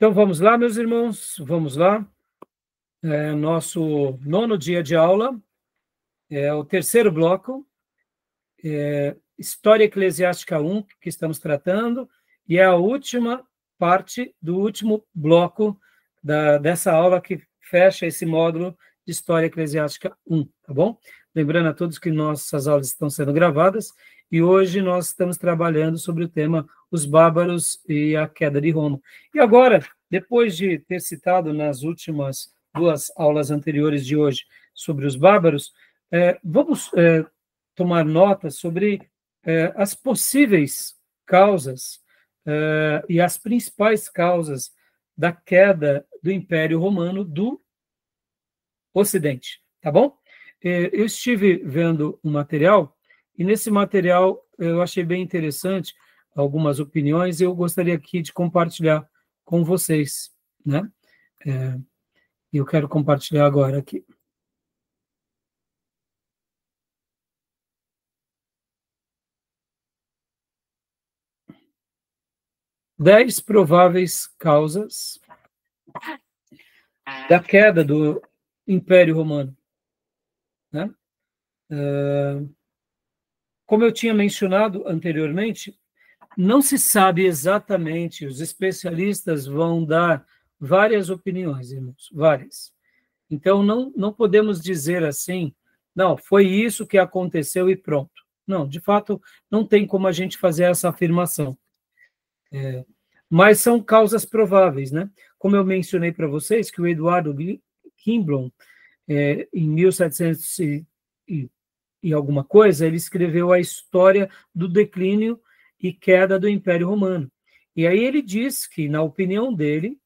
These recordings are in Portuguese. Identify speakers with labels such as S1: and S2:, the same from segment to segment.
S1: Então, vamos lá, meus irmãos, vamos lá. Nosso 9º dia de aula, o terceiro bloco, História Eclesiástica 1, que estamos tratando, e é a última parte do último bloco dessa aula que fecha esse módulo de História Eclesiástica 1, tá bom? Lembrando a todos que nossas aulas estão sendo gravadas, e hoje nós estamos trabalhando sobre o tema os bárbaros e a queda de Roma. E agora, depois de ter citado nas últimas 2 aulas anteriores de hoje sobre os bárbaros, vamos tomar nota sobre as possíveis causas e as principais causas da queda do Império Romano do Ocidente, tá bom? Eu estive vendo um material, e nesse material eu achei bem interessante algumas opiniões, e eu gostaria aqui de compartilhar com vocês, né? Eu quero compartilhar agora aqui. Dez prováveis causas da queda do Império Romano, né? Como eu tinha mencionado anteriormente, não se sabe exatamente, os especialistas vão dar várias opiniões, irmãos, várias. Então, não podemos dizer assim, não, foi isso que aconteceu e pronto. Não, de fato, não tem como a gente fazer essa afirmação. Mas são causas prováveis, né? Como eu mencionei para vocês, que o Eduardo Kimball, em 1700 e alguma coisa, ele escreveu a história do declínio e queda do Império Romano. E aí ele diz que, na opinião dele,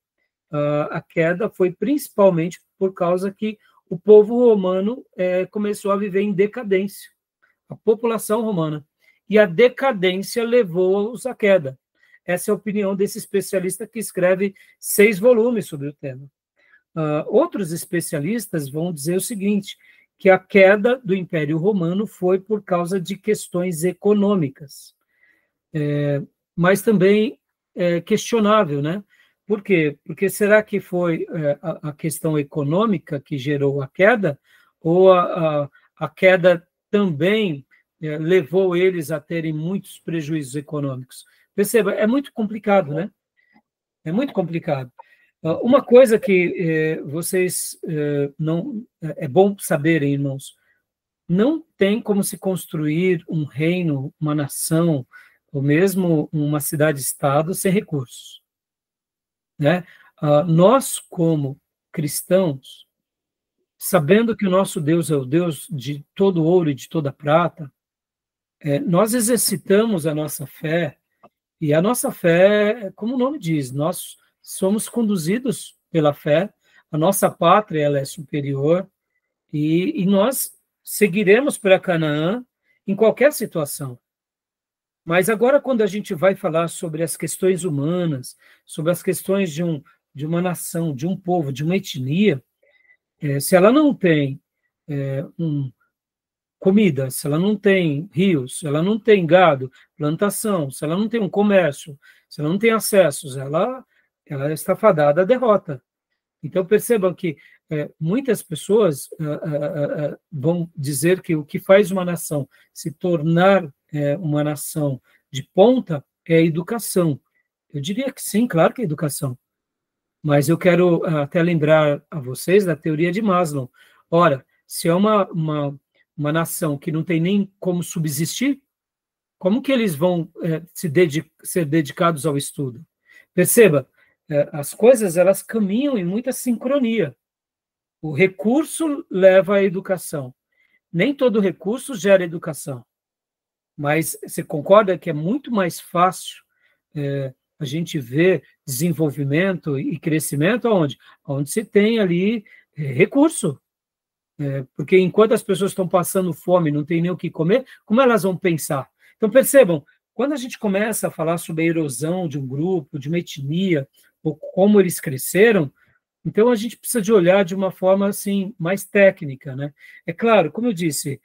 S1: a queda foi principalmente por causa que o povo romano começou a viver em decadência, a população romana. E a decadência levou-os à queda. Essa é a opinião desse especialista que escreve 6 volumes sobre o tema. Outros especialistas vão dizer o seguinte, que a queda do Império Romano foi por causa de questões econômicas. Mas também é questionável, né? Por quê? Porque será que foi a questão econômica que gerou a queda, ou a queda também levou eles a terem muitos prejuízos econômicos? Perceba, é muito complicado, né? É muito complicado. Uma coisa que vocês não... É bom saberem, irmãos, não tem como se construir um reino, uma nação, ou mesmo uma cidade-estado sem recursos, né? Nós, como cristãos, sabendo que o nosso Deus é o Deus de todo ouro e de toda prata, nós exercitamos a nossa fé, e a nossa fé, como o nome diz, nós somos conduzidos pela fé, a nossa pátria ela é superior, e nós seguiremos para Canaã em qualquer situação. Mas agora, quando a gente vai falar sobre as questões humanas, sobre as questões de uma nação, de um povo, de uma etnia, se ela não tem comida, se ela não tem rios, se ela não tem gado, plantação, se ela não tem um comércio, se ela não tem acessos, ela está fadada à derrota. Então, percebam que muitas pessoas vão dizer que o que faz uma nação se tornar uma nação de ponta é a educação. Eu diria que sim, claro que é educação. Mas eu quero até lembrar a vocês da teoria de Maslow. Ora, se é uma nação que não tem nem como subsistir, como que eles vão ser dedicados ao estudo? Perceba, as coisas elas caminham em muita sincronia. O recurso leva à educação. Nem todo recurso gera educação. Mas você concorda que é muito mais fácil a gente ver desenvolvimento e crescimento aonde? Onde se tem ali recurso. Porque enquanto as pessoas estão passando fome, não tem nem o que comer, como elas vão pensar? Então, percebam, quando a gente começa a falar sobre a erosão de um grupo, de uma etnia, ou como eles cresceram, então a gente precisa de olhar de uma forma assim mais técnica, né? É claro, como eu disse,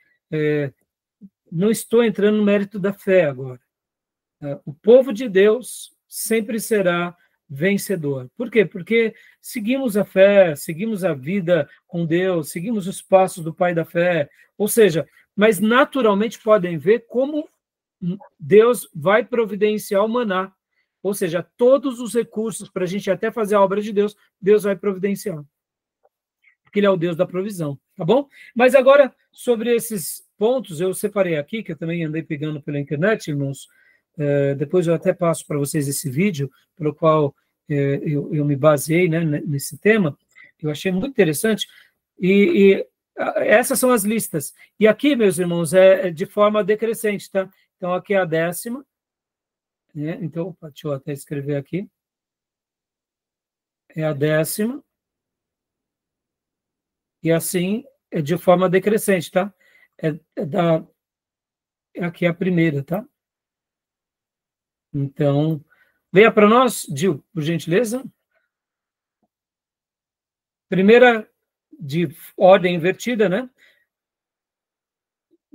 S1: não estou entrando no mérito da fé agora. O povo de Deus sempre será vencedor. Por quê? Porque seguimos a fé, seguimos a vida com Deus, seguimos os passos do pai da fé, ou seja, mas naturalmente podem ver como Deus vai providenciar o maná, ou seja, todos os recursos para a gente até fazer a obra de Deus, Deus vai providenciar, porque Ele é o Deus da provisão, tá bom? Mas agora, sobre esses pontos, eu separei aqui, que eu também andei pegando pela internet, irmãos, depois eu até passo para vocês esse vídeo, pelo qual eu me baseei, né, nesse tema, eu achei muito interessante, e essas são as listas. E aqui, meus irmãos, é de forma decrescente, tá? Então, aqui é a 10ª, né? Então, deixa eu até escrever aqui. É a 10ª, e assim é de forma decrescente, tá? Aqui é a primeira, tá? Então, venha para nós, Gil, por gentileza. Primeira de ordem invertida, né?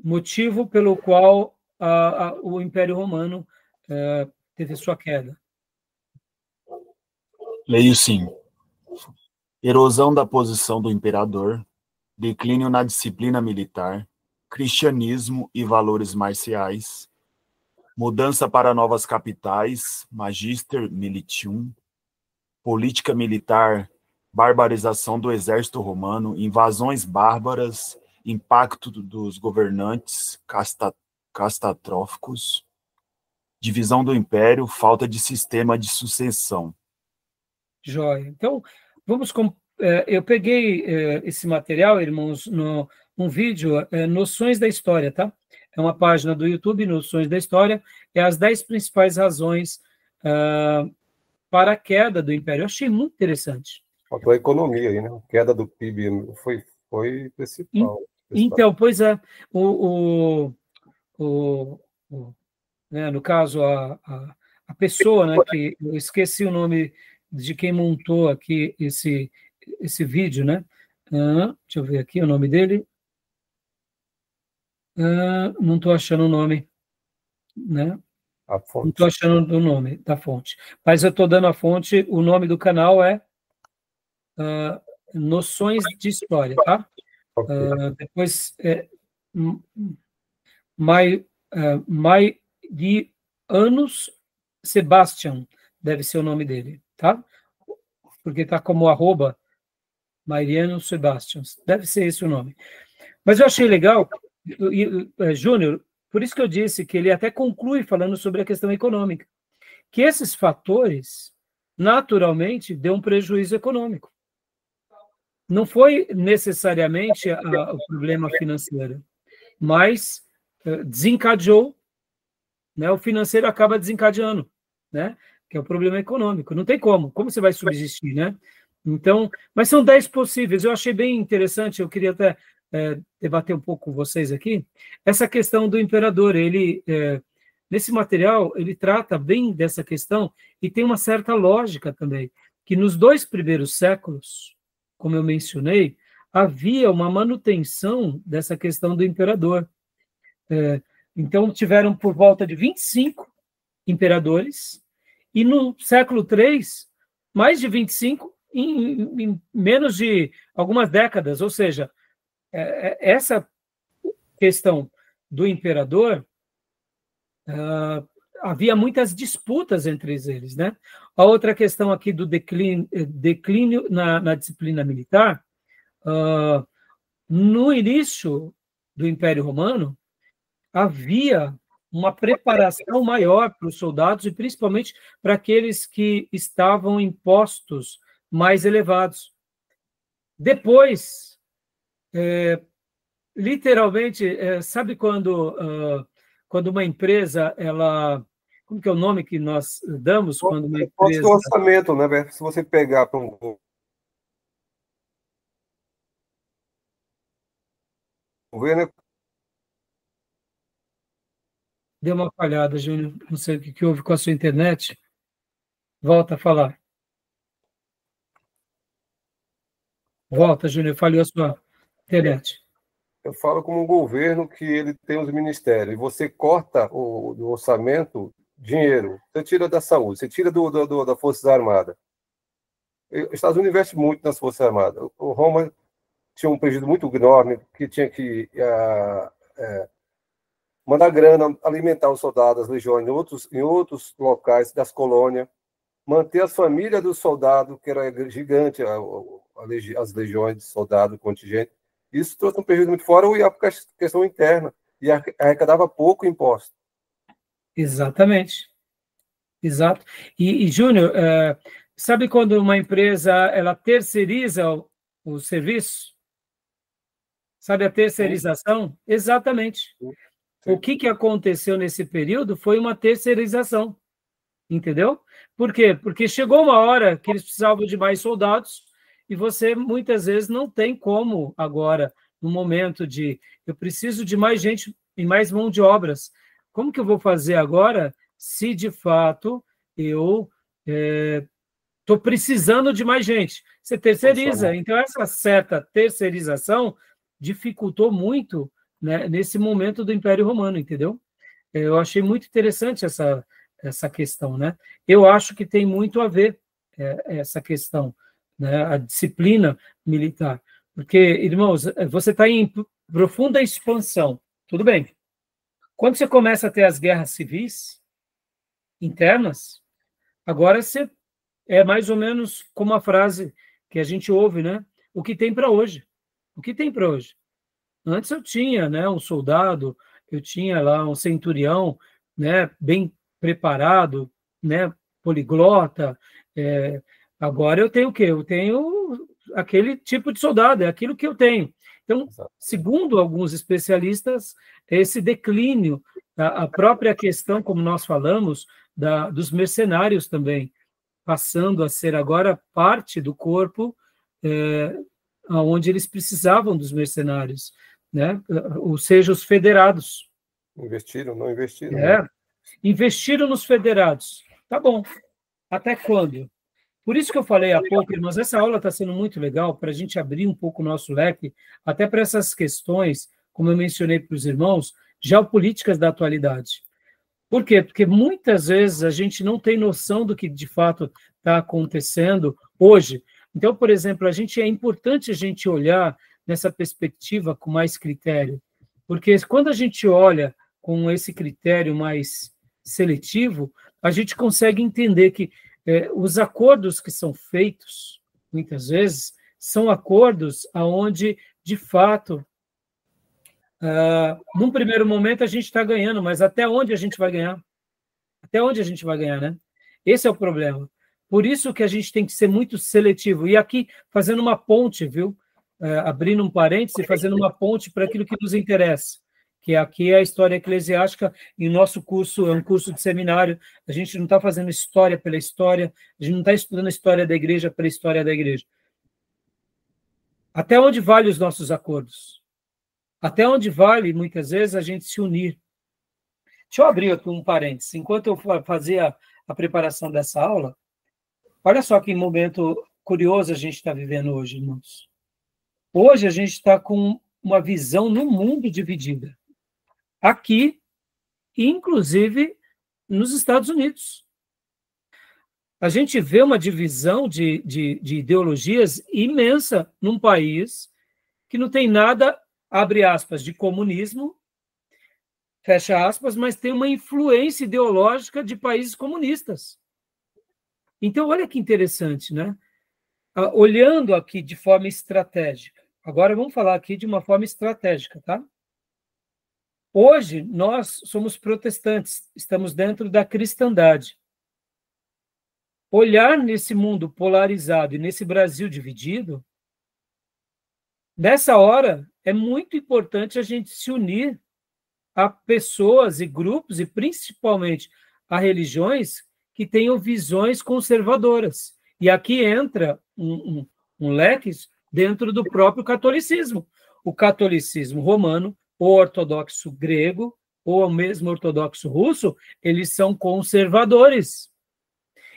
S1: Motivo pelo qual o Império Romano teve sua queda.
S2: Leio sim. Erosão da posição do imperador, declínio na disciplina militar, cristianismo e valores marciais, mudança para novas capitais, Magister Militium, política militar, barbarização do exército romano, invasões bárbaras, impacto dos governantes castatróficos, divisão do império, falta de sistema de sucessão.
S1: Joia. Então, eu peguei esse material, irmãos, num vídeo, Noções da História, tá? É uma página do YouTube, Noções da História, é as 10 principais razões para a queda do Império. Eu achei muito interessante.
S3: Faltou a economia aí, né? A queda do PIB foi principal.
S1: Então, pois é, né, no caso, a pessoa, né, que eu esqueci o nome de quem montou aqui esse vídeo, né? Deixa eu ver aqui o nome dele. Não estou achando o nome, né? Não estou achando o nome da fonte. Mas eu estou dando a fonte, o nome do canal é Noções de História, tá? Okay. Depois, Marianus Sebastian, deve ser o nome dele, tá? Porque está como @ Marianus Sebastian, deve ser esse o nome. Mas eu achei legal, Júnior, por isso que eu disse que ele até conclui falando sobre a questão econômica, que esses fatores, naturalmente, deu um prejuízo econômico. Não foi necessariamente o problema financeiro, mas desencadeou, né? O financeiro acaba desencadeando, né? Que é o problema econômico. Não tem como você vai subsistir, né? Então, mas são 10 possíveis. Eu achei bem interessante, eu queria até debater um pouco com vocês aqui, essa questão do imperador. Ele, nesse material, ele trata bem dessa questão e tem uma certa lógica também, que nos 2 primeiros séculos, como eu mencionei, havia uma manutenção dessa questão do imperador. Então, tiveram por volta de 25 imperadores, e no século III, mais de 25 em menos de algumas décadas, ou seja, essa questão do imperador, havia muitas disputas entre eles, né? A outra questão aqui do declínio na disciplina militar, no início do Império Romano, havia uma preparação maior para os soldados e principalmente para aqueles que estavam em postos mais elevados. Depois, literalmente, sabe quando uma empresa, como que é o nome que nós damos quando uma empresa...
S3: orçamento, né? Se você pegar para um governo...
S1: Deu uma falhada, Júnior. Não sei o que houve com a sua internet. Volta a falar. Volta, Júnior. Falhou a sua internet.
S3: Eu falo como um governo que ele tem os ministérios. E você corta o orçamento dinheiro, você tira da saúde, você tira das Forças Armadas. Os Estados Unidos investe muito nas Forças Armadas. O Roma tinha um prejuízo muito enorme, que tinha que mandar grana, alimentar os soldados, as legiões, em outros locais das colônias, manter as famílias dos soldados, que era gigante, as legiões de soldados, contingente. Isso trouxe um prejuízo muito fora, e a questão interna, e arrecadava pouco imposto.
S1: Exatamente. Exato. E Júnior, sabe quando uma empresa ela terceiriza o serviço? Sabe a terceirização? Exatamente.
S3: Sim.
S1: O que aconteceu nesse período foi uma terceirização, entendeu? Por quê? Porque chegou uma hora que eles precisavam de mais soldados e você, muitas vezes, não tem como agora, no momento de eu preciso de mais gente e mais mão de obras. Como que eu vou fazer agora se, de fato, eu estou precisando de mais gente? Você terceiriza. Então, essa certa terceirização dificultou muito, né, nesse momento do Império Romano, entendeu? Eu achei muito interessante essa questão, né? Eu acho que tem muito a ver essa questão, né? A disciplina militar. Porque, irmãos, você está em profunda expansão, tudo bem. Quando você começa a ter as guerras civis internas, agora você é mais ou menos como a frase que a gente ouve, né? O que tem para hoje? O que tem para hoje? Antes eu tinha, né, um soldado, eu tinha lá um centurião, né, bem preparado, né, poliglota. Agora eu tenho o quê? Eu tenho aquele tipo de soldado, é aquilo que eu tenho. Então, segundo alguns especialistas, esse declínio, a própria questão, como nós falamos, dos mercenários também, passando a ser agora parte do corpo, onde eles precisavam dos mercenários, né? Ou seja, os federados.
S3: Investiram, não investiram.
S1: Investiram nos federados. Tá bom. Até quando? Por isso que eu falei há pouco, irmãos, essa aula está sendo muito legal para a gente abrir um pouco o nosso leque, até para essas questões, como eu mencionei para os irmãos, geopolíticas da atualidade. Por quê? Porque muitas vezes a gente não tem noção do que de fato está acontecendo hoje. Então, por exemplo, é importante a gente olhar nessa perspectiva com mais critério, porque quando a gente olha com esse critério mais seletivo, a gente consegue entender que os acordos que são feitos, muitas vezes, são acordos onde, de fato, num primeiro momento a gente está ganhando, mas até onde a gente vai ganhar? Até onde a gente vai ganhar, né? Esse é o problema. Por isso que a gente tem que ser muito seletivo. E aqui, fazendo uma ponte, viu? Abrindo um parêntese, fazendo uma ponte para aquilo que nos interessa, que aqui é a história eclesiástica, e o nosso curso é um curso de seminário, a gente não está fazendo história pela história, a gente não está estudando a história da igreja pela história da igreja. Até onde vale os nossos acordos? Até onde vale, muitas vezes, a gente se unir? Deixa eu abrir aqui um parêntese. Enquanto eu fazia a preparação dessa aula, olha só que momento curioso a gente está vivendo hoje, irmãos. Hoje a gente está com uma visão no mundo dividida. Aqui, inclusive nos Estados Unidos. A gente vê uma divisão de ideologias imensa num país que não tem nada, abre aspas, de comunismo, fecha aspas, mas tem uma influência ideológica de países comunistas. Então, olha que interessante, né? Olhando aqui de forma estratégica. Agora vamos falar aqui de uma forma estratégica, tá? Hoje, nós somos protestantes, estamos dentro da cristandade. Olhar nesse mundo polarizado e nesse Brasil dividido, nessa hora, é muito importante a gente se unir a pessoas e grupos, e principalmente a religiões que tenham visões conservadoras. E aqui entra um leque dentro do próprio catolicismo. O catolicismo romano, o ortodoxo grego, ou mesmo ortodoxo russo, eles são conservadores.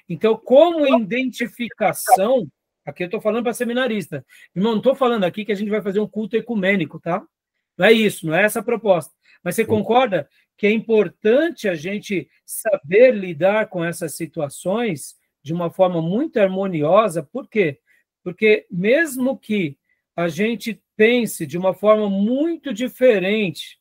S1: Então, como identificação, aqui eu estou falando para seminarista, irmão, não estou falando aqui que a gente vai fazer um culto ecumênico, tá? Não é isso, não é essa a proposta. Mas você concorda que é importante a gente saber lidar com essas situações de uma forma muito harmoniosa. Por quê? Porque mesmo que a gente pense de uma forma muito diferente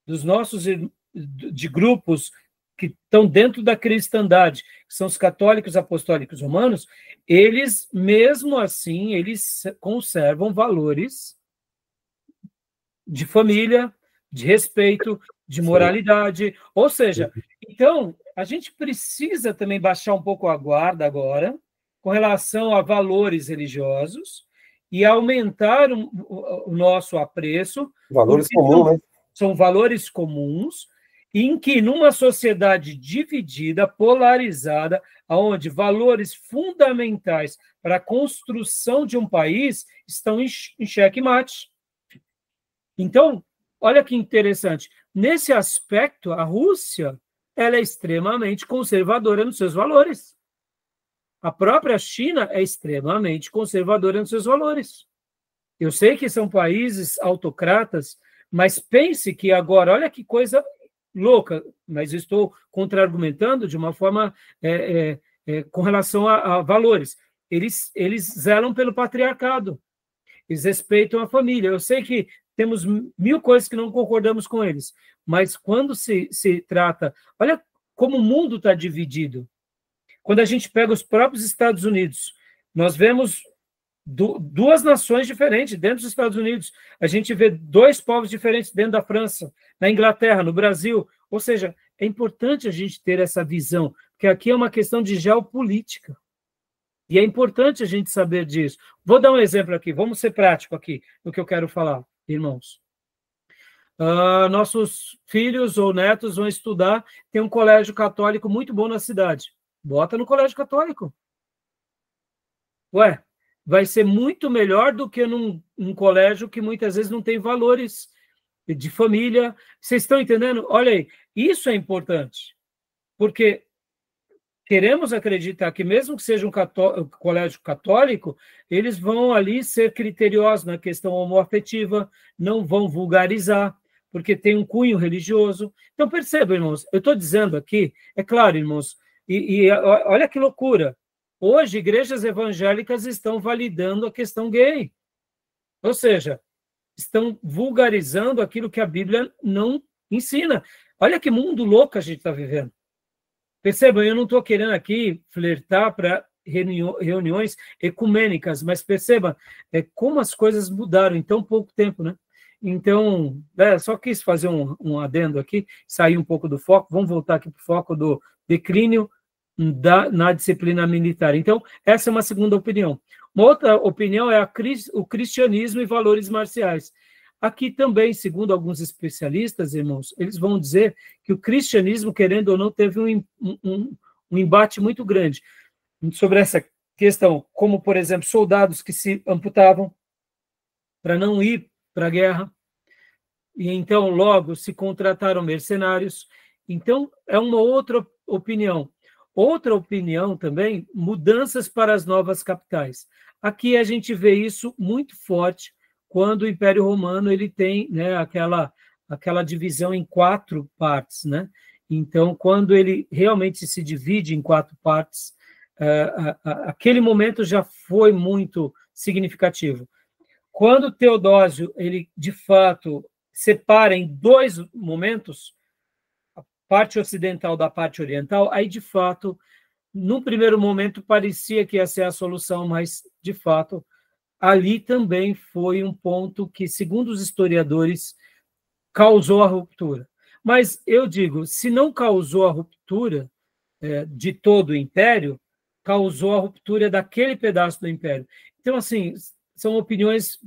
S1: dos nossos de grupos que estão dentro da cristandade, que são os católicos apostólicos romanos, eles, mesmo assim, eles conservam valores de família, de respeito, de moralidade. Ou seja, então, a gente precisa também baixar um pouco a guarda agora com relação a valores religiosos e aumentar o nosso apreço.
S3: Valores comuns, né?
S1: São valores comuns, em que, numa sociedade dividida, polarizada, onde valores fundamentais para a construção de um país estão em xeque-mate. Então, olha que interessante. Nesse aspecto, a Rússia ela é extremamente conservadora nos seus valores. A própria China é extremamente conservadora nos seus valores. Eu sei que são países autocratas, mas pense que agora, olha que coisa louca, mas estou contra-argumentando de uma forma com relação a valores. Eles zelam pelo patriarcado, eles respeitam a família. Eu sei que temos 1000 coisas que não concordamos com eles, mas quando se trata... Olha como o mundo está dividido. Quando a gente pega os próprios Estados Unidos, nós vemos duas nações diferentes dentro dos Estados Unidos. A gente vê 2 povos diferentes dentro da França, na Inglaterra, no Brasil. Ou seja, é importante a gente ter essa visão, porque aqui é uma questão de geopolítica. E é importante a gente saber disso. Vou dar um exemplo aqui, vamos ser prático aqui no que eu quero falar, irmãos. Nossos filhos ou netos vão estudar, tem um colégio católico muito bom na cidade. Bota no colégio católico. Ué, vai ser muito melhor do que num colégio que muitas vezes não tem valores de família. Vocês estão entendendo? Olha aí, isso é importante, porque queremos acreditar que mesmo que seja um colégio católico, eles vão ali ser criteriosos na questão homoafetiva, não vão vulgarizar, porque tem um cunho religioso. Então, percebam, irmãos, eu estou dizendo aqui, é claro, irmãos, e olha que loucura, hoje igrejas evangélicas estão validando a questão gay, ou seja, estão vulgarizando aquilo que a Bíblia não ensina. Olha que mundo louco a gente está vivendo. Percebam, eu não estou querendo aqui flertar para reuniões ecumênicas, mas perceba como as coisas mudaram em tão pouco tempo, né? Então, só quis fazer um adendo aqui, sair um pouco do foco, vamos voltar aqui para o foco do declínio na disciplina militar. Então, essa é uma segunda opinião. Uma outra opinião é o cristianismo e valores marciais. Aqui também, segundo alguns especialistas, irmãos, eles vão dizer que o cristianismo, querendo ou não, teve um embate muito grande sobre essa questão, como, por exemplo, soldados que se amputavam para não ir para a guerra, e então logo se contrataram mercenários. Então, é uma outra opinião. Outra opinião também, mudanças para as novas capitais. Aqui a gente vê isso muito forte quando o Império Romano ele tem, né, aquela divisão em 4 partes, né? Então, quando ele realmente se divide em 4 partes, aquele momento já foi muito significativo. Quando Teodósio, ele de fato separa em 2 momentos, a parte ocidental da parte oriental, aí de fato, num primeiro momento parecia que ia ser a solução, mas de fato ali também foi um ponto que, segundo os historiadores, causou a ruptura. Mas eu digo, se não causou a ruptura de todo o império, causou a ruptura daquele pedaço do império. Então, assim, são opiniões,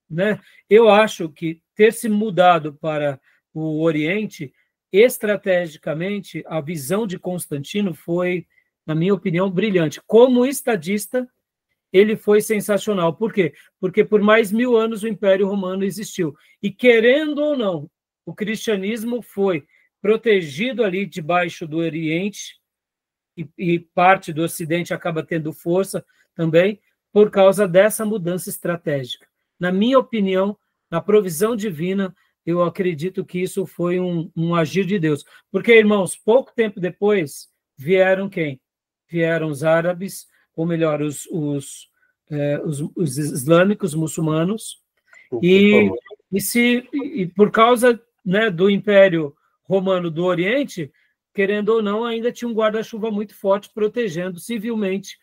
S1: né? Eu acho que ter se mudado para o Oriente, estrategicamente, a visão de Constantino foi, na minha opinião, brilhante. Como estadista, ele foi sensacional. Por quê? Porque por mais 1000 anos o Império Romano existiu. E, querendo ou não, o cristianismo foi protegido ali debaixo do Oriente, e parte do Ocidente acaba tendo força também, por causa dessa mudança estratégica. Na minha opinião, na provisão divina, eu acredito que isso foi um agir de Deus. Porque, irmãos, pouco tempo depois, vieram quem? Vieram os árabes, ou melhor, os islâmicos, muçulmanos, e por causa, né, do Império Romano do Oriente, querendo ou não, ainda tinha um guarda-chuva muito forte protegendo civilmente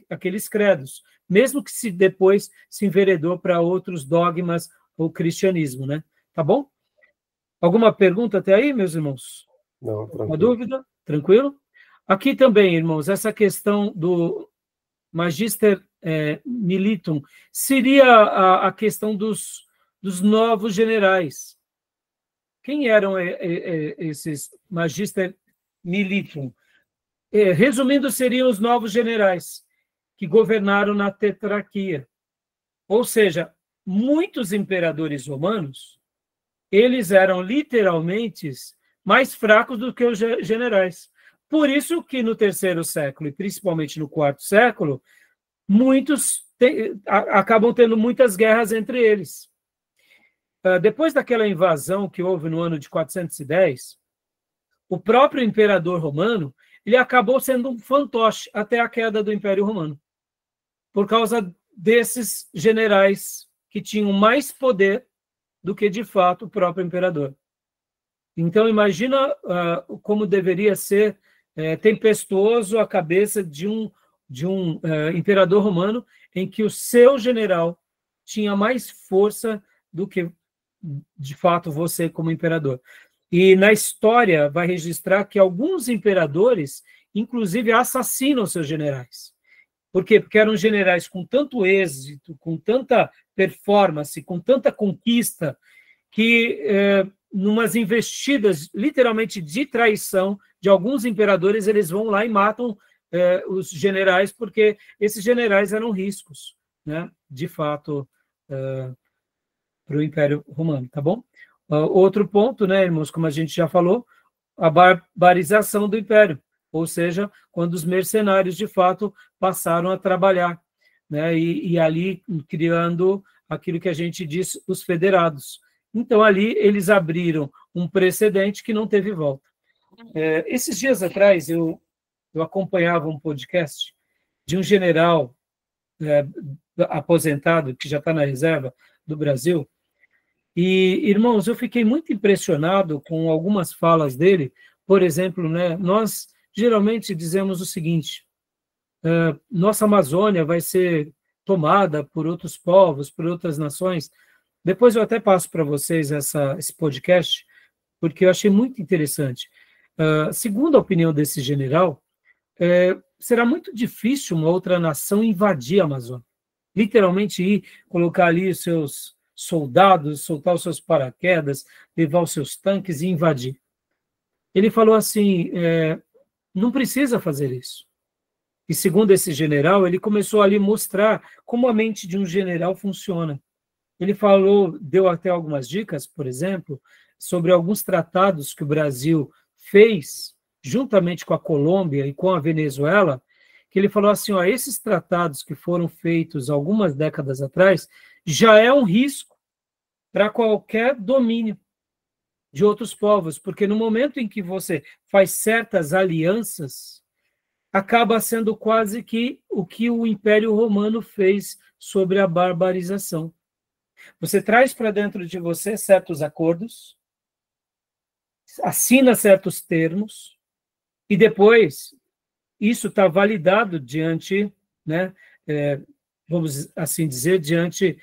S1: aqueles credos, mesmo que se depois se enveredou para outros dogmas ou cristianismo, né? Tá bom? Alguma pergunta até aí, meus irmãos?
S3: Não, tranquilo.
S1: Uma dúvida? Tranquilo? Aqui também, irmãos, essa questão do Magister Militum seria a questão dos novos generais. Quem eram esses Magister Militum? Resumindo, seriam os novos generais que governaram na tetrarquia. Ou seja, muitos imperadores romanos, eles eram literalmente mais fracos do que os generais. Por isso que no terceiro século, e principalmente no quarto século, muitos acabam tendo muitas guerras entre eles. Depois daquela invasão que houve no ano de 410, o próprio imperador romano ele acabou sendo um fantoche até a queda do Império Romano, por causa desses generais que tinham mais poder do que, de fato, o próprio imperador. Então, imagina como deveria ser tempestuoso a cabeça de um imperador romano em que o seu general tinha mais força do que, de fato, você como imperador. E na história vai registrar que alguns imperadores, inclusive, assassinam seus generais. Por quê? Porque eram generais com tanto êxito, com tanta performance, com tanta conquista, que, numas investidas, literalmente, de traição de alguns imperadores, eles vão lá e matam os generais, porque esses generais eram riscos, né, de fato, para o Império Romano, tá bom? Outro ponto, né, irmãos, como a gente já falou, a barbarização do Império, ou seja, quando os mercenários, de fato, passaram a trabalhar, né, e ali criando aquilo que a gente diz, os federados. Então, ali, eles abriram um precedente que não teve volta. Esses dias atrás, eu acompanhava um podcast de um general aposentado, que já está na reserva do Brasil, e, irmãos, eu fiquei muito impressionado com algumas falas dele. Por exemplo, né, nós geralmente dizemos o seguinte: nossa Amazônia vai ser tomada por outros povos, por outras nações. Depois eu até passo para vocês esse podcast, porque eu achei muito interessante. Segundo a opinião desse general, será muito difícil uma outra nação invadir a Amazônia. Literalmente ir, colocar ali os seus soldados, soltar os seus paraquedas, levar os seus tanques e invadir. Ele falou assim, não precisa fazer isso. E segundo esse general, ele começou ali a mostrar como a mente de um general funciona. Ele falou, deu até algumas dicas, por exemplo, sobre alguns tratados que o Brasil fez, juntamente com a Colômbia e com a Venezuela, que ele falou assim, esses tratados que foram feitos algumas décadas atrás, já é um risco para qualquer domínio de outros povos, porque no momento em que você faz certas alianças, acaba sendo quase que o que o Império Romano fez sobre a barbarização. Você traz para dentro de você certos acordos, assina certos termos, e depois isso está validado diante, né, vamos assim dizer, diante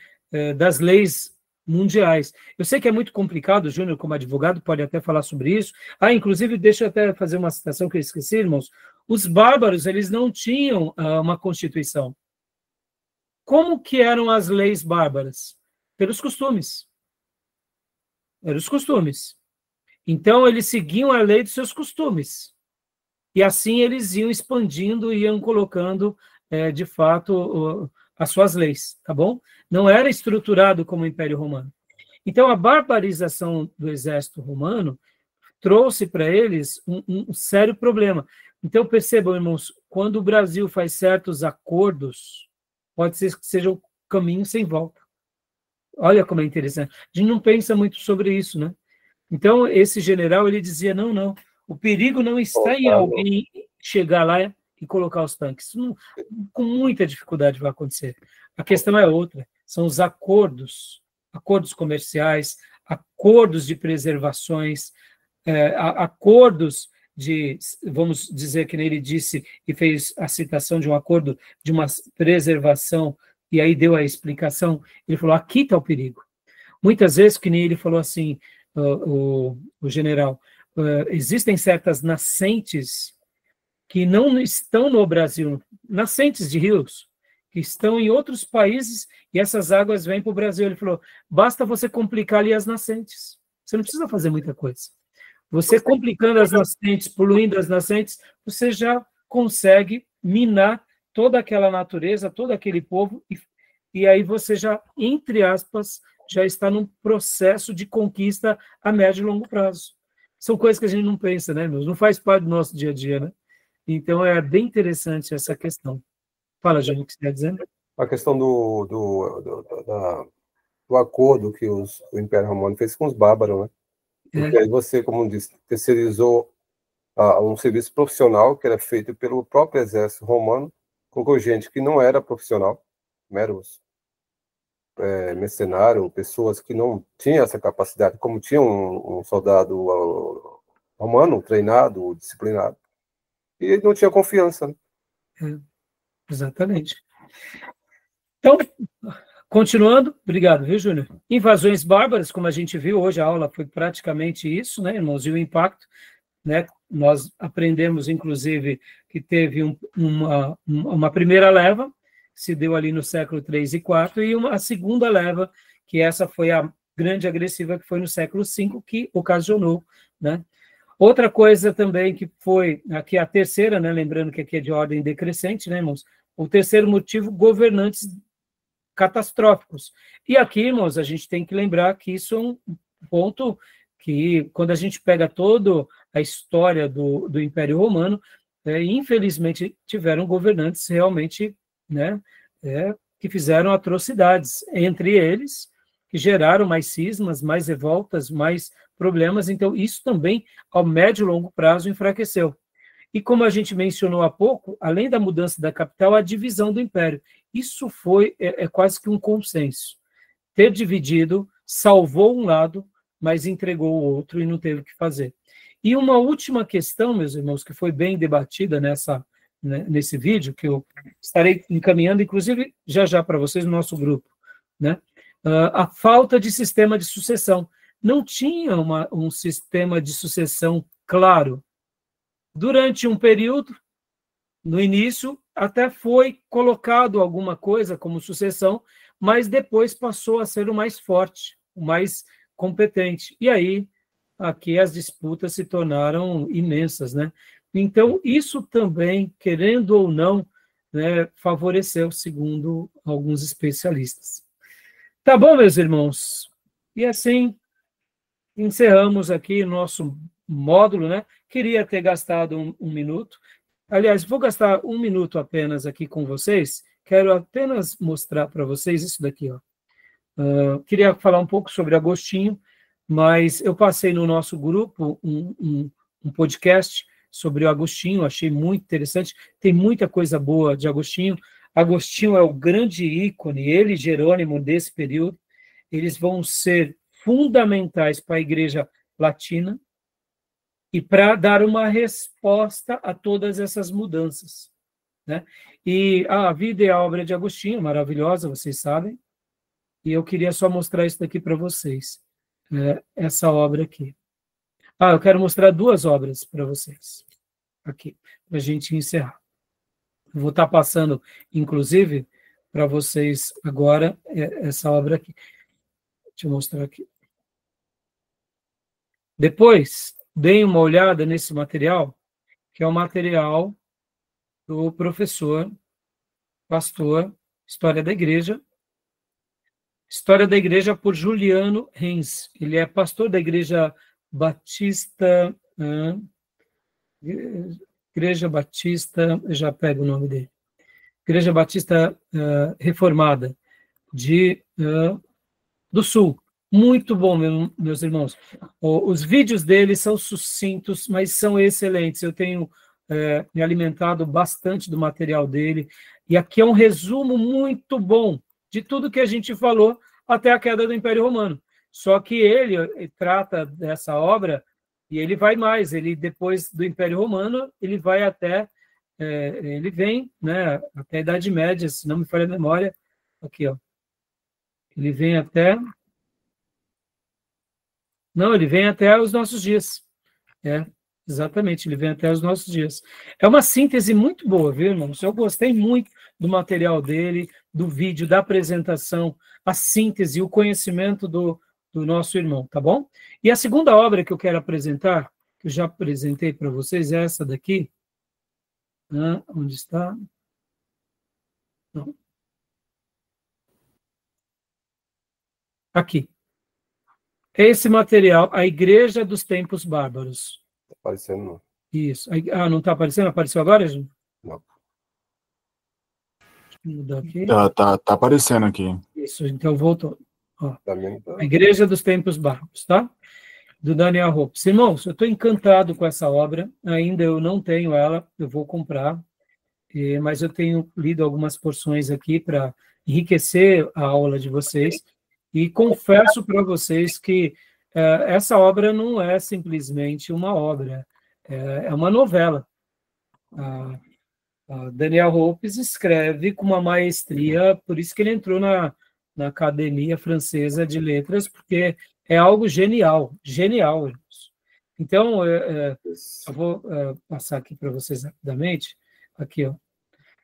S1: das leis mundiais. Eu sei que é muito complicado, o Júnior, como advogado, pode até falar sobre isso. Inclusive, deixa eu até fazer uma citação que eu esqueci, irmãos. Os bárbaros, eles não tinham uma constituição. Como que eram as leis bárbaras? Pelos costumes. Eram os costumes. Então, eles seguiam a lei dos seus costumes. E assim eles iam expandindo e iam colocando, de fato, as suas leis, tá bom? Não era estruturado como o Império Romano. Então, a barbarização do exército romano trouxe para eles um sério problema. Então, percebam, irmãos, quando o Brasil faz certos acordos, pode ser que seja um caminho sem volta. Olha como é interessante. A gente não pensa muito sobre isso, né? Então, esse general, ele dizia, não, o perigo não está em alguém chegar lá e colocar os tanques. Isso não, com muita dificuldade vai acontecer. A questão é outra, são os acordos comerciais, acordos de preservações, acordos de, vamos dizer que ele disse e fez a citação de um acordo de uma preservação, e aí deu a explicação, ele falou, aqui está o perigo. Muitas vezes, que nem ele falou assim, o general, existem certas nascentes que não estão no Brasil, nascentes de rios, que estão em outros países, e essas águas vêm para o Brasil. Ele falou, basta você complicar ali as nascentes, você não precisa fazer muita coisa. Você complicando as nascentes, poluindo as nascentes, você já consegue minar toda aquela natureza, todo aquele povo, e aí você já, entre aspas, já está num processo de conquista a médio e longo prazo. São coisas que a gente não pensa, né, meus? Não faz parte do nosso dia a dia, né? Então, é bem interessante essa questão. Fala, Jânio, o que você está dizendo?
S3: A questão do acordo que o Império Romano fez com os bárbaros, né? Porque aí você, como disse, terceirizou um serviço profissional que era feito pelo próprio exército romano, com gente que não era profissional, meros mercenário, pessoas que não tinham essa capacidade, como tinha um soldado romano, treinado, disciplinado, e ele não tinha confiança. Né?
S1: Exatamente. Então, continuando, obrigado, viu, Júnior? Invasões bárbaras, como a gente viu, hoje a aula foi praticamente isso, né, irmãos, e o impacto, né, nós aprendemos, inclusive, que teve uma primeira leva, se deu ali no século III e IV, e a segunda leva, que essa foi a grande agressiva, que foi no século V, que ocasionou, né? Outra coisa também que foi, aqui a terceira, né, lembrando que aqui é de ordem decrescente, né, irmãos? O terceiro motivo, governantes catastróficos. E aqui, irmãos, a gente tem que lembrar que isso é um ponto que, quando a gente pega toda a história do Império Romano, infelizmente tiveram governantes realmente, né, que fizeram atrocidades, entre eles, que geraram mais cismas, mais revoltas, mais problemas. Então, isso também, ao médio e longo prazo, enfraqueceu. E como a gente mencionou há pouco, além da mudança da capital, a divisão do império. Isso foi quase que um consenso. Ter dividido salvou um lado, mas entregou o outro e não teve o que fazer. E uma última questão, meus irmãos, que foi bem debatida nesse vídeo, que eu estarei encaminhando, inclusive, já para vocês no nosso grupo, né? A falta de sistema de sucessão. Não tinha um sistema de sucessão claro. Durante um período, no início, até foi colocado alguma coisa como sucessão, mas depois passou a ser o mais forte, o mais competente. E aí, aqui as disputas se tornaram imensas, né? Então, isso também, querendo ou não, né, favoreceu, segundo alguns especialistas. Tá bom, meus irmãos? E assim, encerramos aqui o nosso módulo, né? Queria ter gastado um minuto. Aliás, vou gastar um minuto apenas aqui com vocês. Quero apenas mostrar para vocês isso daqui, ó. Queria falar um pouco sobre Agostinho, mas eu passei no nosso grupo um podcast sobre o Agostinho, achei muito interessante. Tem muita coisa boa de Agostinho. Agostinho é o grande ícone, ele e Jerônimo desse período. Eles vão ser fundamentais para a Igreja Latina e para dar uma resposta a todas essas mudanças, né? E a vida e a obra de Agostinho, maravilhosa, vocês sabem, e eu queria só mostrar isso daqui para vocês, essa obra aqui. Eu quero mostrar duas obras para vocês, aqui, para a gente encerrar. Eu vou estar passando, inclusive, para vocês agora, essa obra aqui. Deixa eu mostrar aqui. Depois, deem uma olhada nesse material, que é o material do professor, pastor, História da Igreja por Juliano Renz. Ele é pastor da Igreja Batista, eu já pego o nome dele, Igreja Batista Reformada, do Sul. Muito bom, meus irmãos. Os vídeos dele são sucintos, mas são excelentes. Eu tenho me alimentado bastante do material dele. E aqui é um resumo muito bom de tudo que a gente falou até a queda do Império Romano. Só que ele trata dessa obra e ele vai mais. Ele, depois do Império Romano, ele vai até... ele vem, né, até a Idade Média, se não me falha a memória. Aqui, ó. Ele vem até... Não, ele vem até os nossos dias. Exatamente, ele vem até os nossos dias. É uma síntese muito boa, viu, irmãos? Eu gostei muito do material dele, do vídeo, da apresentação, a síntese, o conhecimento do nosso irmão, tá bom? E a segunda obra que eu quero apresentar, que eu já apresentei para vocês, é essa daqui. Onde está? Não. Aqui. Esse material, a Igreja dos Tempos Bárbaros.
S3: Está aparecendo, não.
S1: Isso. Não está aparecendo? Apareceu agora, gente?
S3: Não.
S1: Deixa eu mudar aqui.
S2: Tá aparecendo aqui.
S1: Isso, então voltou. Ó.
S3: Também tá.
S1: A Igreja dos Tempos Bárbaros, tá? Do Daniel Hopes. Irmãos, eu estou encantado com essa obra. Ainda eu não tenho ela, eu vou comprar. Mas eu tenho lido algumas porções aqui para enriquecer a aula de vocês. E confesso para vocês que essa obra não é simplesmente uma obra, é uma novela. A Daniel Hopes escreve com uma maestria, por isso que ele entrou na Academia Francesa de Letras, porque é algo genial, genial. Então, eu vou passar aqui para vocês rapidamente. Aqui, ó.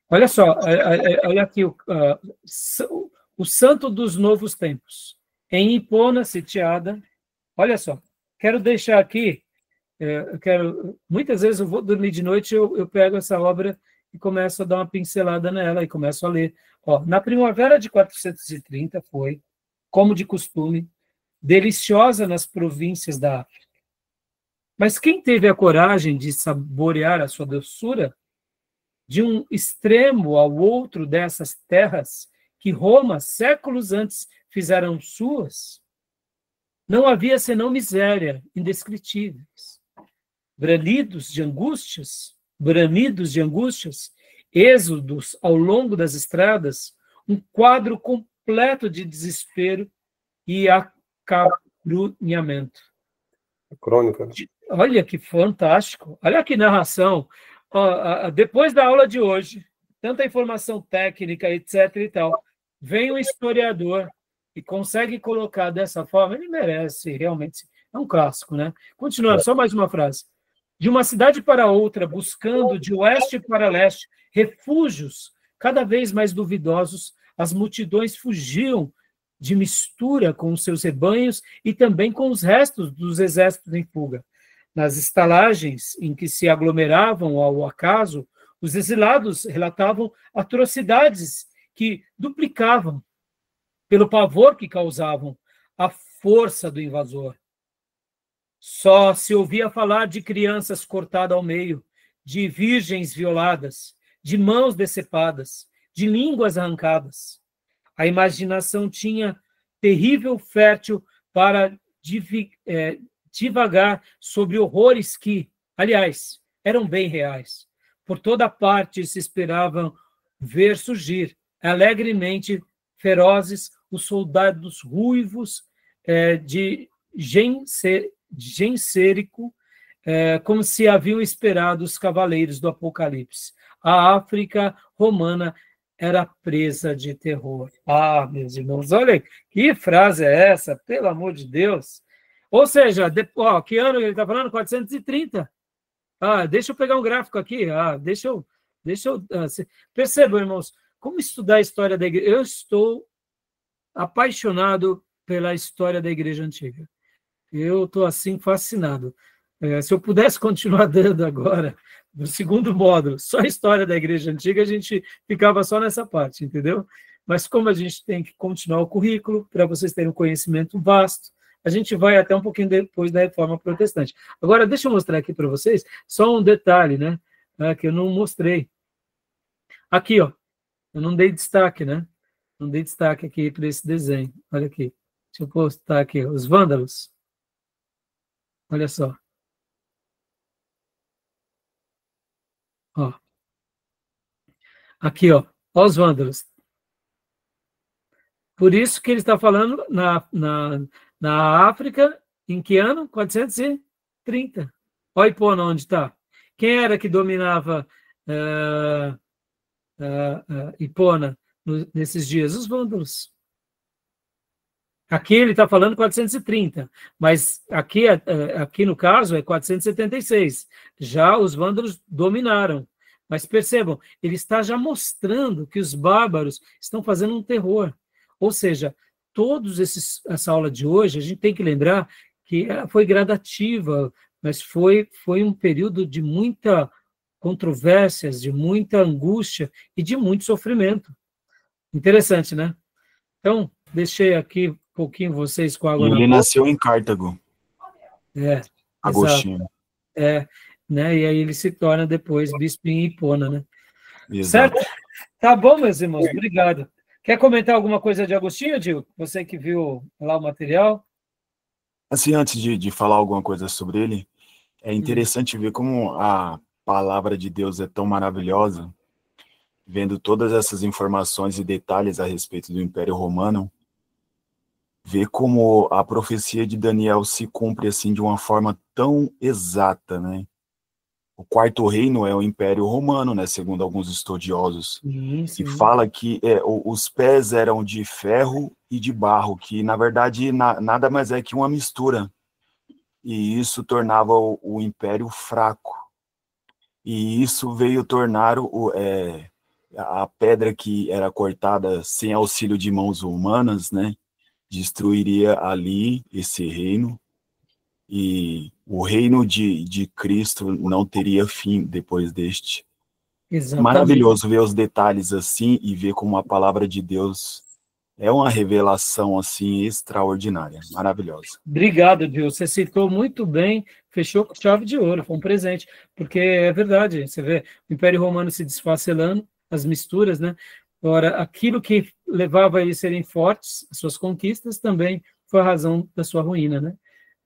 S1: Olha só, olha aqui o Santo dos Novos Tempos, em Hipona sitiada. Olha só, quero deixar aqui, muitas vezes eu vou dormir de noite, eu pego essa obra e começo a dar uma pincelada nela e começo a ler. Ó, na primavera de 430 foi, como de costume, deliciosa nas províncias da África. Mas quem teve a coragem de saborear a sua doçura, de um extremo ao outro dessas terras que Roma, séculos antes, fizeram suas, não havia senão miséria indescritíveis, bramidos de angústias, êxodos ao longo das estradas, um quadro completo de desespero e acabrunhamento.
S3: Crônica.
S1: Olha que fantástico, olha que narração. Depois da aula de hoje, tanta informação técnica, etc. e tal, vem um historiador e consegue colocar dessa forma, ele merece, realmente, é um clássico, né? Continuando, só mais uma frase. De uma cidade para outra, buscando de oeste para leste refúgios cada vez mais duvidosos, as multidões fugiam de mistura com os seus rebanhos e também com os restos dos exércitos em fuga. Nas estalagens em que se aglomeravam ao acaso, os exilados relatavam atrocidades que duplicavam, pelo pavor que causavam, a força do invasor. Só se ouvia falar de crianças cortadas ao meio, de virgens violadas, de mãos decepadas, de línguas arrancadas. A imaginação tinha terrível fértil para divagar sobre horrores que, aliás, eram bem reais. Por toda parte se esperavam ver surgir, alegremente ferozes, os soldados ruivos de Gensérico, como se haviam esperado os cavaleiros do Apocalipse. A África romana era presa de terror. Meus irmãos, olha que frase é essa, pelo amor de Deus. Ou seja, que ano ele está falando? 430. Deixa eu pegar um gráfico aqui. Percebam, irmãos, como estudar a história da igreja. Eu estou apaixonado pela história da igreja antiga. Eu estou, assim, fascinado. Se eu pudesse continuar dando agora, no segundo módulo, só a história da igreja antiga, a gente ficava só nessa parte, entendeu? Mas como a gente tem que continuar o currículo, para vocês terem um conhecimento vasto, a gente vai até um pouquinho depois da Reforma Protestante. Agora, deixa eu mostrar aqui para vocês só um detalhe, né? Que eu não mostrei. Aqui, ó. Eu não dei destaque, né? Não dei destaque aqui para esse desenho. Olha aqui. Deixa eu postar aqui, os vândalos. Olha só. Ó. Aqui, ó. Ó os vândalos. Por isso que ele está falando na África, em que ano? 430. Olha Hipona onde está. Quem era que dominava Hipona nesses dias? Os vândalos. Aqui ele está falando 430, mas aqui no caso é 476. Já os vândalos dominaram. Mas percebam, ele está já mostrando que os bárbaros estão fazendo um terror. Ou seja, essa aula de hoje, a gente tem que lembrar que foi gradativa, mas foi um período de muita controvérsias, de muita angústia e de muito sofrimento. Interessante, né? Então, deixei aqui um pouquinho vocês com água na boca.
S2: Ele nasceu em Cartago. Agostinho.
S1: Exato. Né? E aí ele se torna depois bispo em Hipona, né?
S2: Exato.
S1: Certo? Tá bom, meus irmãos, obrigado. Quer comentar alguma coisa de Agostinho, Dil? Você que viu lá o material?
S2: Assim, antes de falar alguma coisa sobre ele, é interessante ver como a palavra de Deus é tão maravilhosa, vendo todas essas informações e detalhes a respeito do Império Romano, ver como a profecia de Daniel se cumpre assim de uma forma tão exata, né? O quarto reino é o Império Romano, né, segundo alguns estudiosos,
S1: Sim.
S2: e fala que os pés eram de ferro e de barro, que na verdade nada mais é que uma mistura, e isso tornava o Império fraco, e isso veio tornar a pedra que era cortada sem auxílio de mãos humanas, né, destruiria ali esse reino, e o reino de Cristo não teria fim depois deste.
S1: Exatamente.
S2: Maravilhoso ver os detalhes assim e ver como a palavra de Deus é uma revelação assim extraordinária, maravilhosa.
S1: Obrigado, Dil. Você citou muito bem, fechou com chave de ouro, foi um presente, porque é verdade, você vê o Império Romano se desfacelando, as misturas, né? Ora, aquilo que levava eles a serem fortes, as suas conquistas, também foi a razão da sua ruína, né?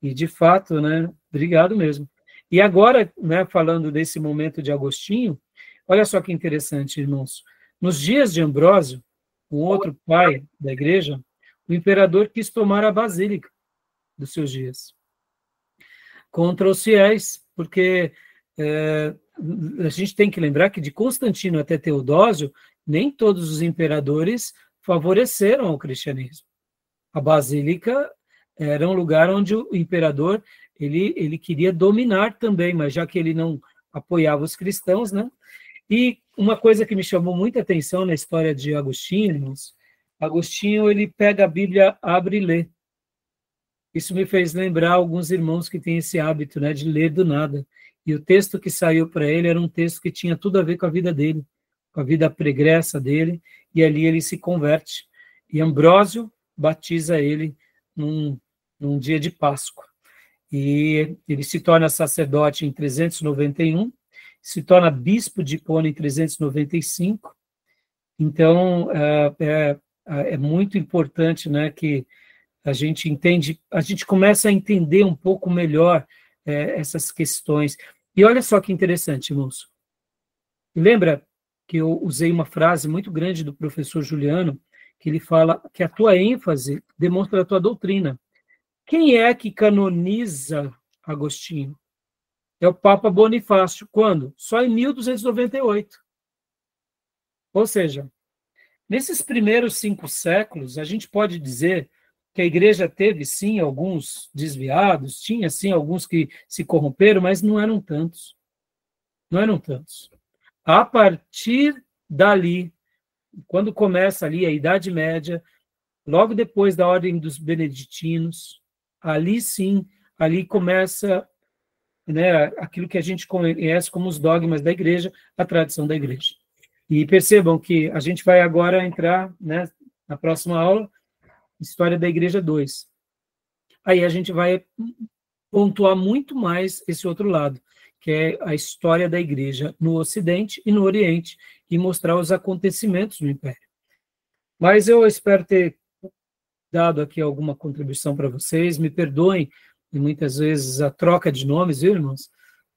S1: E, de fato, né, obrigado mesmo. E agora, né, falando desse momento de Agostinho, olha só que interessante, irmãos. Nos dias de Ambrósio, um outro pai da igreja, o imperador quis tomar a basílica dos seus dias contra os fiéis, porque a gente tem que lembrar que de Constantino até Teodósio, nem todos os imperadores favoreceram o cristianismo. A basílica era um lugar onde o imperador ele queria dominar também, mas já que ele não apoiava os cristãos, né? E uma coisa que me chamou muita atenção na história de Agostinho, Agostinho ele pega a Bíblia, abre e lê. Isso me fez lembrar alguns irmãos que têm esse hábito, né, de ler do nada. E o texto que saiu para ele era um texto que tinha tudo a ver com a vida dele, com a vida pregressa dele, e ali ele se converte. E Ambrósio batiza ele num dia de Páscoa. E ele se torna sacerdote em 391, se torna bispo de Hipona em 395. Então, é muito importante, né, que a gente começa a entender um pouco melhor essas questões. E olha só que interessante, irmãos. Lembra que eu usei uma frase muito grande do professor Juliano, que ele fala que a tua ênfase demonstra a tua doutrina. Quem é que canoniza Agostinho? É o Papa Bonifácio. Quando? Só em 1298. Ou seja, nesses primeiros 5 séculos, a gente pode dizer que a igreja teve, sim, alguns desviados, tinha, sim, alguns que se corromperam, mas não eram tantos. Não eram tantos. A partir dali, quando começa ali a Idade Média, logo depois da Ordem dos Beneditinos, ali sim, ali começa, né, aquilo que a gente conhece como os dogmas da igreja, a tradição da igreja. E percebam que a gente vai agora entrar, né, na próxima aula, História da Igreja 2. Aí a gente vai pontuar muito mais esse outro lado, que é a história da igreja no Ocidente e no Oriente, e mostrar os acontecimentos do Império. Mas eu espero ter dado aqui alguma contribuição para vocês. Me perdoem, e muitas vezes a troca de nomes, viu, irmãos?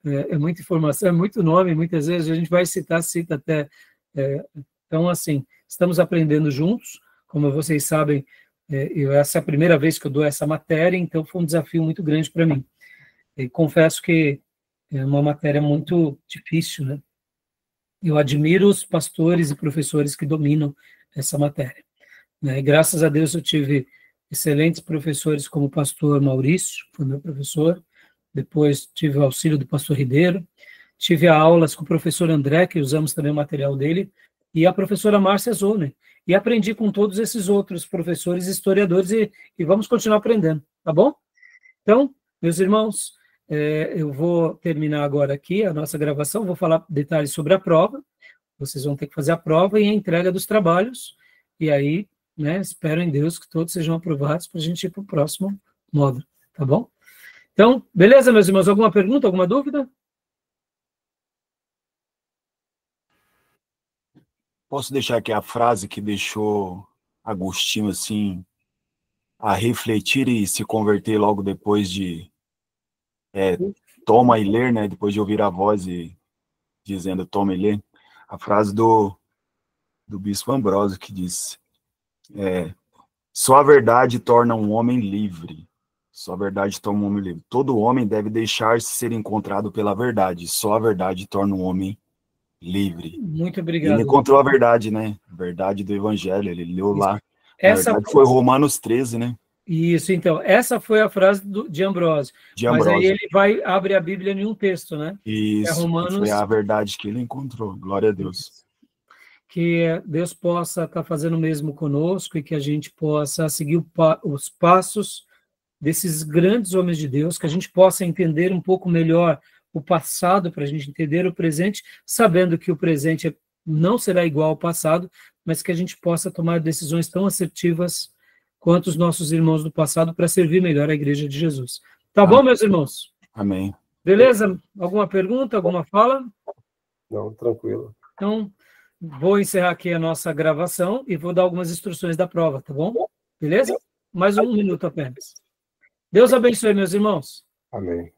S1: É muita informação, é muito nome, muitas vezes a gente vai citar, cita até. Então, assim, estamos aprendendo juntos, como vocês sabem, essa é a primeira vez que eu dou essa matéria, então foi um desafio muito grande para mim. E confesso que é uma matéria muito difícil, né? Eu admiro os pastores e professores que dominam essa matéria, né? E graças a Deus eu tive excelentes professores como o pastor Maurício, foi meu professor, depois tive o auxílio do pastor Ribeiro, tive aulas com o professor André, que usamos também o material dele, e a professora Márcia Zoner, e aprendi com todos esses outros professores e historiadores, e vamos continuar aprendendo, tá bom? Então, meus irmãos, eu vou terminar agora aqui a nossa gravação, vou falar detalhes sobre a prova, vocês vão ter que fazer a prova e a entrega dos trabalhos, e aí, né, espero em Deus que todos sejam aprovados para a gente ir para o próximo módulo, tá bom? Então, beleza, meus irmãos? Alguma pergunta, alguma dúvida?
S2: Posso deixar aqui a frase que deixou Agostinho, assim, a refletir e se converter logo depois de toma e ler, né? Depois de ouvir a voz e dizendo toma e lê. A frase do bispo Ambrósio que disse, só a verdade torna um homem livre. Só a verdade torna um homem livre. Todo homem deve deixar-se ser encontrado pela verdade. Só a verdade torna um homem livre.
S1: Muito obrigado.
S2: Ele encontrou a verdade, né? A verdade do Evangelho, ele leu lá. Na verdade, foi Romanos 13, né?
S1: Isso, então, essa foi a frase de Ambrósio. Mas aí ele abre a Bíblia em um texto, né?
S2: Isso, Romanos... foi a verdade que ele encontrou. Glória a Deus.
S1: Que Deus possa estar fazendo o mesmo conosco e que a gente possa seguir os passos desses grandes homens de Deus, que a gente possa entender um pouco melhor o passado, para a gente entender o presente, sabendo que o presente não será igual ao passado, mas que a gente possa tomar decisões tão assertivas quanto os nossos irmãos do passado para servir melhor a Igreja de Jesus. Tá bom, meus irmãos?
S2: Amém.
S1: Beleza? Alguma pergunta, alguma fala?
S3: Não, tranquilo.
S1: Então, vou encerrar aqui a nossa gravação e vou dar algumas instruções da prova, tá bom? Beleza? Mais um minuto apenas. Deus abençoe, meus irmãos.
S3: Amém.